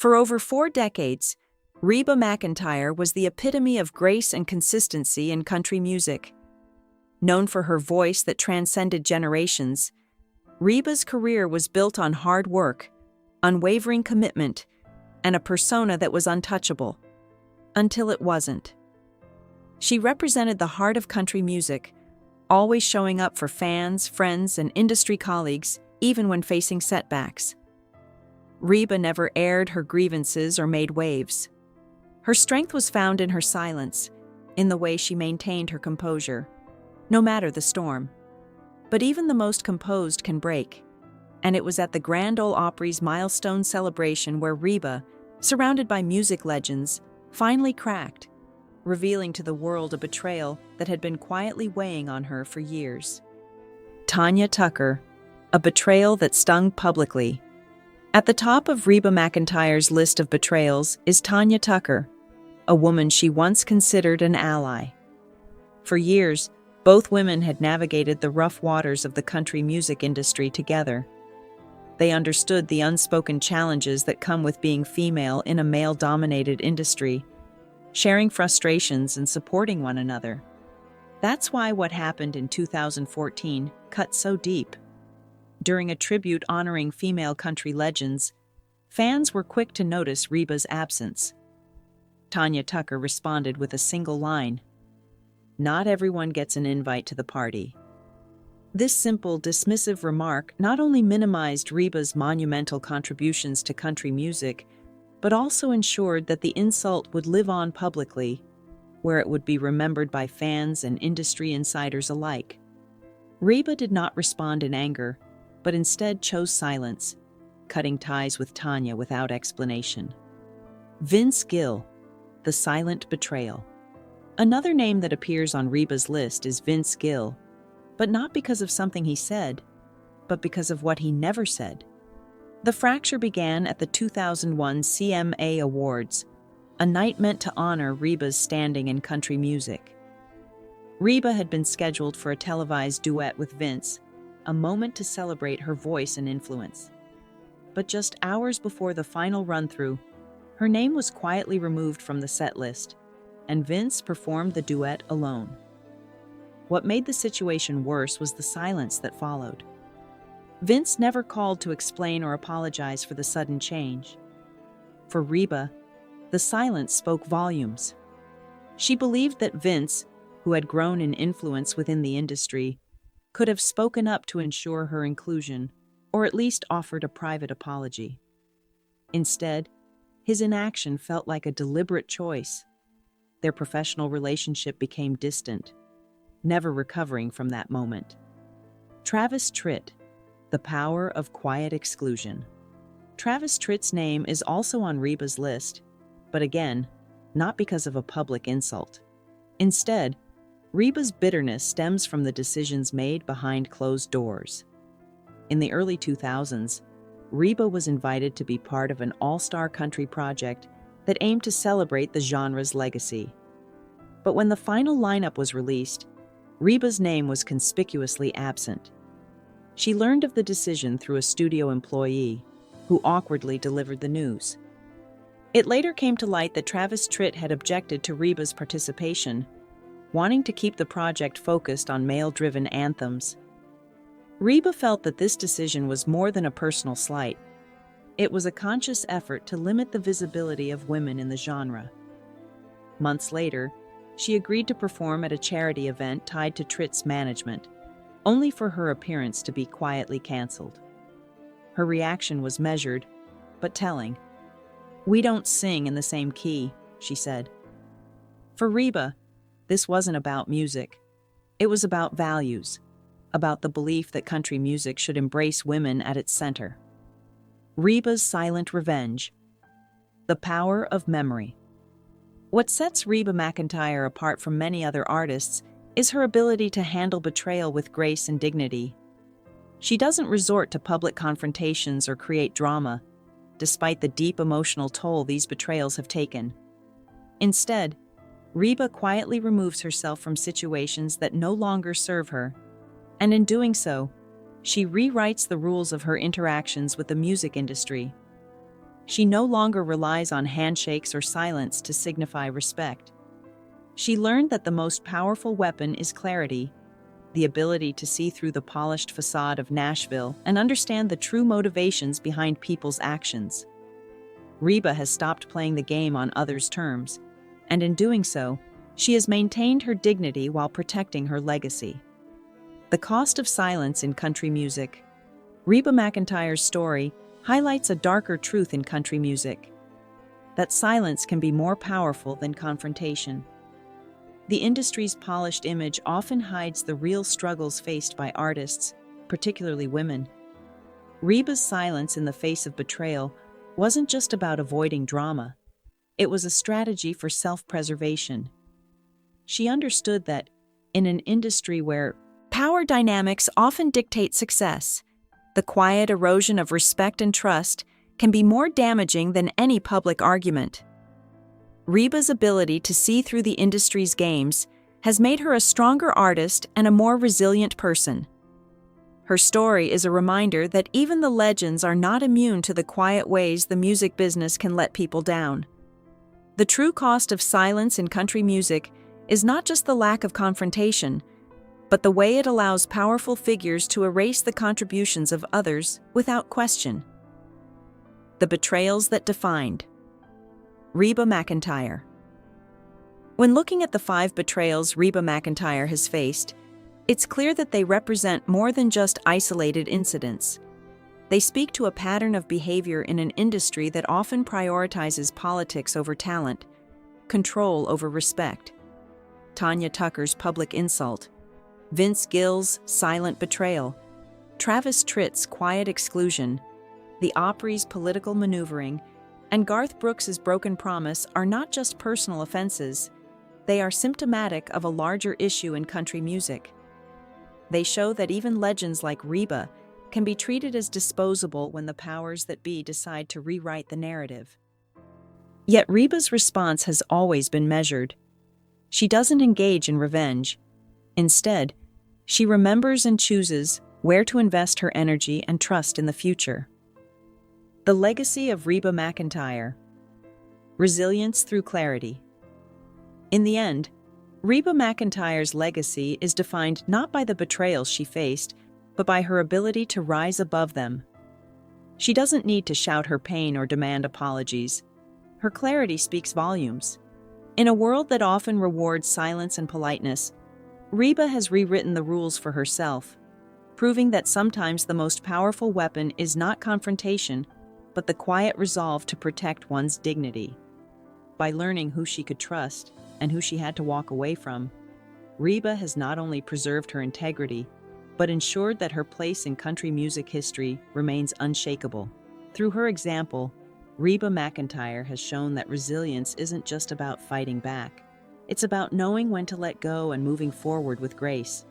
For over 4 decades, Reba McEntire was the epitome of grace and consistency in country music. Known for her voice that transcended generations, Reba's career was built on hard work, unwavering commitment, and a persona that was untouchable. Until it wasn't. She represented the heart of country music, always showing up for fans, friends, and industry colleagues, even when facing setbacks. Reba never aired her grievances or made waves. Her strength was found in her silence, in the way she maintained her composure, no matter the storm. But even the most composed can break, and it was at the Grand Ole Opry's milestone celebration where Reba, surrounded by music legends, finally cracked, revealing to the world a betrayal that had been quietly weighing on her for years. Tanya Tucker, a betrayal that stung publicly. At the top of Reba McEntire's list of betrayals is Tanya Tucker, a woman she once considered an ally. For years, both women had navigated the rough waters of the country music industry together. They understood the unspoken challenges that come with being female in a male-dominated industry, sharing frustrations and supporting one another. That's why what happened in 2014 cut so deep. During a tribute honoring female country legends, fans were quick to notice Reba's absence. Tanya Tucker responded with a single line, "Not everyone gets an invite to the party." This simple, dismissive remark not only minimized Reba's monumental contributions to country music, but also ensured that the insult would live on publicly, where it would be remembered by fans and industry insiders alike. Reba did not respond in anger, but instead chose silence, cutting ties with Tanya without explanation. Vince Gill, the silent betrayal. Another name that appears on Reba's list is Vince Gill, but not because of something he said, but because of what he never said. The fracture began at the 2001 CMA Awards, a night meant to honor Reba's standing in country music. Reba had been scheduled for a televised duet with Vince, a moment to celebrate her voice and influence. But just hours before the final run-through, her name was quietly removed from the set list, and Vince performed the duet alone. What made the situation worse was the silence that followed. Vince never called to explain or apologize for the sudden change. For Reba, the silence spoke volumes. She believed that Vince, who had grown in influence within the industry, could have spoken up to ensure her inclusion, or at least offered a private apology. Instead, his inaction felt like a deliberate choice. Their professional relationship became distant, never recovering from that moment. Travis Tritt, the power of quiet exclusion. Travis Tritt's name is also on Reba's list, but again, not because of a public insult. Instead, Reba's bitterness stems from the decisions made behind closed doors. In the early 2000s, Reba was invited to be part of an all-star country project that aimed to celebrate the genre's legacy. But when the final lineup was released, Reba's name was conspicuously absent. She learned of the decision through a studio employee, who awkwardly delivered the news. It later came to light that Travis Tritt had objected to Reba's participation, wanting to keep the project focused on male-driven anthems. Reba felt that this decision was more than a personal slight. It was a conscious effort to limit the visibility of women in the genre. Months later, she agreed to perform at a charity event tied to Tritt's management, only for her appearance to be quietly canceled. Her reaction was measured, but telling. "We don't sing in the same key," she said. For Reba, this wasn't about music. It was about values, about the belief that country music should embrace women at its center. Reba's silent revenge. The power of memory. What sets Reba McEntire apart from many other artists is her ability to handle betrayal with grace and dignity. She doesn't resort to public confrontations or create drama, despite the deep emotional toll these betrayals have taken. Instead, Reba quietly removes herself from situations that no longer serve her, and in doing so, she rewrites the rules of her interactions with the music industry. she no longer relies on handshakes or silence to signify respect. She learned that the most powerful weapon is clarity, the ability to see through the polished facade of Nashville and understand the true motivations behind people's actions. Reba has stopped playing the game on others' terms, and in doing so, she has maintained her dignity while protecting her legacy. The cost of silence in country music. Reba McEntire's story highlights a darker truth in country music: that silence can be more powerful than confrontation. The industry's polished image often hides the real struggles faced by artists, particularly women. Reba's silence in the face of betrayal wasn't just about avoiding drama. It was a strategy for self-preservation. She understood that, in an industry where power dynamics often dictate success, the quiet erosion of respect and trust can be more damaging than any public argument. Reba's ability to see through the industry's games has made her a stronger artist and a more resilient person. Her story is a reminder that even the legends are not immune to the quiet ways the music business can let people down. The true cost of silence in country music is not just the lack of confrontation, but the way it allows powerful figures to erase the contributions of others without question. The betrayals that defined Reba McEntire. When looking at the 5 betrayals Reba McEntire has faced, it's clear that they represent more than just isolated incidents. They speak to a pattern of behavior in an industry that often prioritizes politics over talent, control over respect. Tanya Tucker's public insult, Vince Gill's silent betrayal, Travis Tritt's quiet exclusion, the Opry's political maneuvering, and Garth Brooks's broken promise are not just personal offenses. They are symptomatic of a larger issue in country music. They show that even legends like Reba can be treated as disposable when the powers that be decide to rewrite the narrative. Yet Reba's response has always been measured. She doesn't engage in revenge. Instead, she remembers and chooses where to invest her energy and trust in the future. The legacy of Reba McEntire. Resilience through clarity. In the end, Reba McEntire's legacy is defined not by the betrayals she faced, but by her ability to rise above them. She doesn't need to shout her pain or demand apologies. Her clarity speaks volumes. In a world that often rewards silence and politeness, Reba has rewritten the rules for herself, proving that sometimes the most powerful weapon is not confrontation, but the quiet resolve to protect one's dignity. By learning who she could trust and who she had to walk away from, Reba has not only preserved her integrity, but ensured that her place in country music history remains unshakable. Through her example, Reba McEntire has shown that resilience isn't just about fighting back. It's about knowing when to let go and moving forward with grace.